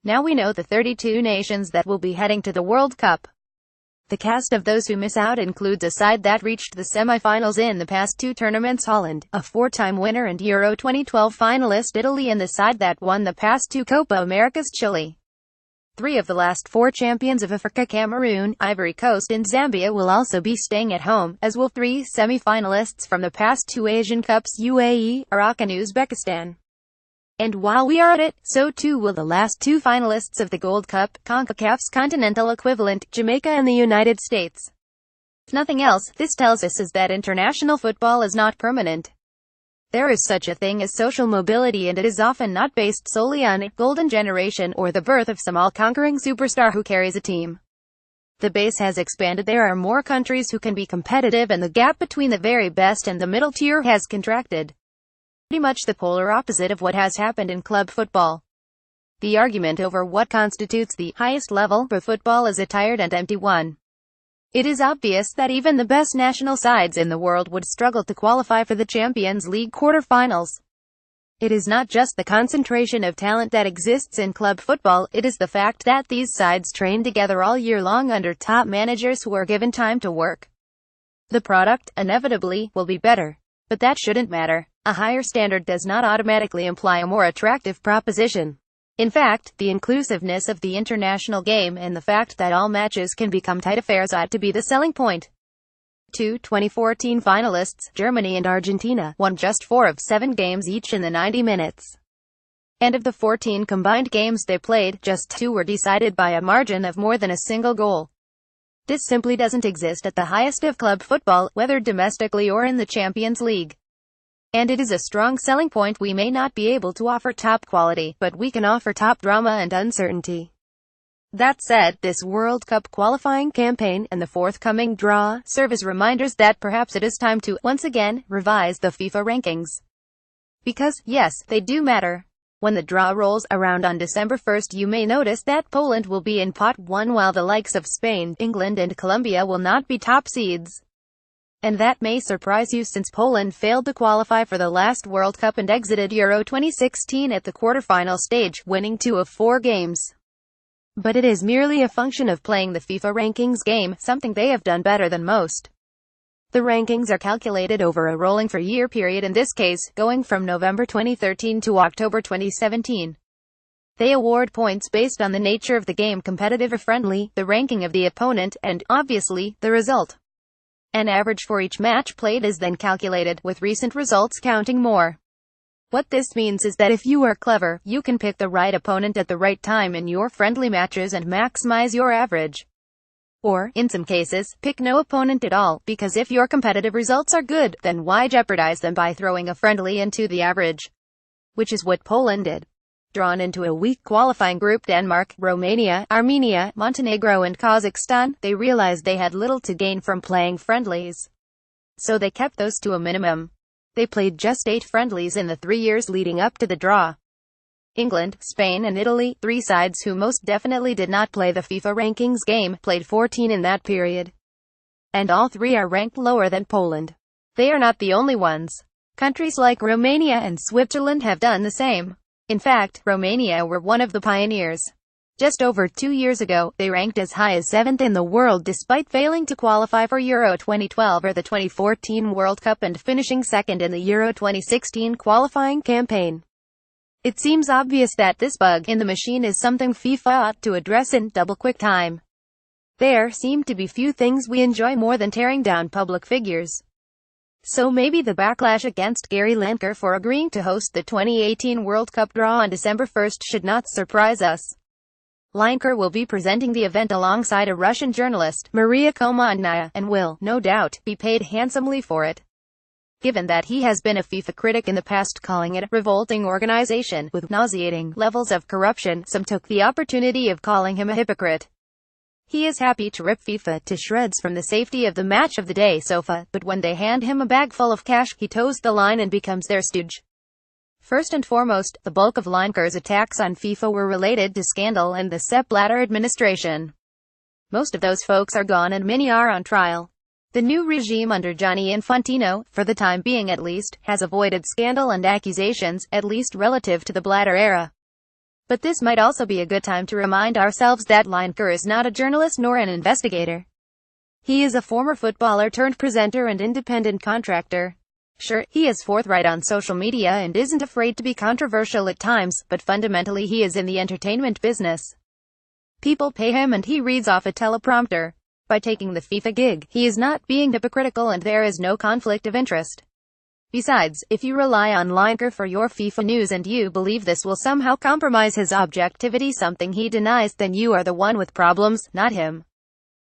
Now we know the 32 nations that will be heading to the World Cup. The cast of those who miss out includes a side that reached the semifinals in the past two tournaments: Holland, a four-time winner and Euro 2012 finalist; Italy, and the side that won the past two Copa Americas Chile. 3 of the last 4 champions of Africa, Cameroon, Ivory Coast and Zambia will also be staying at home, as will 3 semi-finalists from the past 2 Asian Cups UAE, Iraq and Uzbekistan. And while we are at it, so too will the last 2 finalists of the Gold Cup, CONCACAF's continental equivalent, Jamaica and the United States. If nothing else, this tells us is that international football is not permanent. There is such a thing as social mobility, and it is often not based solely on a golden generation or the birth of some all-conquering superstar who carries a team. The base has expanded, there are more countries who can be competitive, and the gap between the very best and the middle tier has contracted. Pretty much the polar opposite of what has happened in club football. The argument over what constitutes the highest level of football is a tired and empty one. It is obvious that even the best national sides in the world would struggle to qualify for the Champions League quarterfinals. It is not just the concentration of talent that exists in club football, it is the fact that these sides train together all year long under top managers who are given time to work. The product, inevitably, will be better. But that shouldn't matter. A higher standard does not automatically imply a more attractive proposition. In fact, the inclusiveness of the international game and the fact that all matches can become tight affairs ought to be the selling point. 2 2014 finalists, Germany and Argentina, won just 4 of 7 games each in the 90 minutes. And of the 14 combined games they played, just 2 were decided by a margin of more than a single goal. This simply doesn't exist at the highest of club football, whether domestically or in the Champions League. And it is a strong selling point. We may not be able to offer top quality, but we can offer top drama and uncertainty. That said, this World Cup qualifying campaign, and the forthcoming draw, serve as reminders that perhaps it is time to, once again, revise the FIFA rankings. Because, yes, they do matter. When the draw rolls around on December 1st, you may notice that Poland will be in pot 1 while the likes of Spain, England and Colombia will not be top seeds. And that may surprise you, since Poland failed to qualify for the last World Cup and exited Euro 2016 at the quarterfinal stage, winning 2 of 4 games. But it is merely a function of playing the FIFA rankings game, something they have done better than most. The rankings are calculated over a rolling 4-year period, in this case, going from November 2013 to October 2017. They award points based on the nature of the game, competitive or friendly, the ranking of the opponent, and, obviously, the result. An average for each match played is then calculated, with recent results counting more. What this means is that if you are clever, you can pick the right opponent at the right time in your friendly matches and maximize your average. Or, in some cases, pick no opponent at all, because if your competitive results are good, then why jeopardize them by throwing a friendly into the average? Which is what Poland did. Drawn into a weak qualifying group, Denmark, Romania, Armenia, Montenegro and Kazakhstan, they realized they had little to gain from playing friendlies. So they kept those to a minimum. They played just 8 friendlies in the 3 years leading up to the draw. England, Spain and Italy, 3 sides who most definitely did not play the FIFA rankings game, played 14 in that period. And all 3 are ranked lower than Poland. They are not the only ones. Countries like Romania and Switzerland have done the same. In fact, Romania were one of the pioneers. Just over 2 years ago, they ranked as high as 7th in the world despite failing to qualify for Euro 2012 or the 2014 World Cup and finishing 2nd in the Euro 2016 qualifying campaign. It seems obvious that this bug in the machine is something FIFA ought to address in double-quick time. There seem to be few things we enjoy more than tearing down public figures. So maybe the backlash against Gary Lineker for agreeing to host the 2018 World Cup draw on December 1st should not surprise us. Lineker will be presenting the event alongside a Russian journalist, Maria Komandnaya, and will, no doubt, be paid handsomely for it. Given that he has been a FIFA critic in the past, calling it a revolting organization with nauseating levels of corruption, some took the opportunity of calling him a hypocrite. He is happy to rip FIFA to shreds from the safety of the match of the day sofa, but when they hand him a bag full of cash, he toes the line and becomes their stooge. First and foremost, the bulk of Lineker's attacks on FIFA were related to scandal and the Sepp Blatter administration. Most of those folks are gone and many are on trial. The new regime under Gianni Infantino, for the time being at least, has avoided scandal and accusations, at least relative to the Blatter era. But this might also be a good time to remind ourselves that Lineker is not a journalist nor an investigator. He is a former footballer turned presenter and independent contractor. Sure, he is forthright on social media and isn't afraid to be controversial at times, but fundamentally he is in the entertainment business. People pay him and he reads off a teleprompter. By taking the FIFA gig, he is not being hypocritical and there is no conflict of interest. Besides, if you rely on Lineker for your FIFA news and you believe this will somehow compromise his objectivity, something he denies, then you are the one with problems, not him.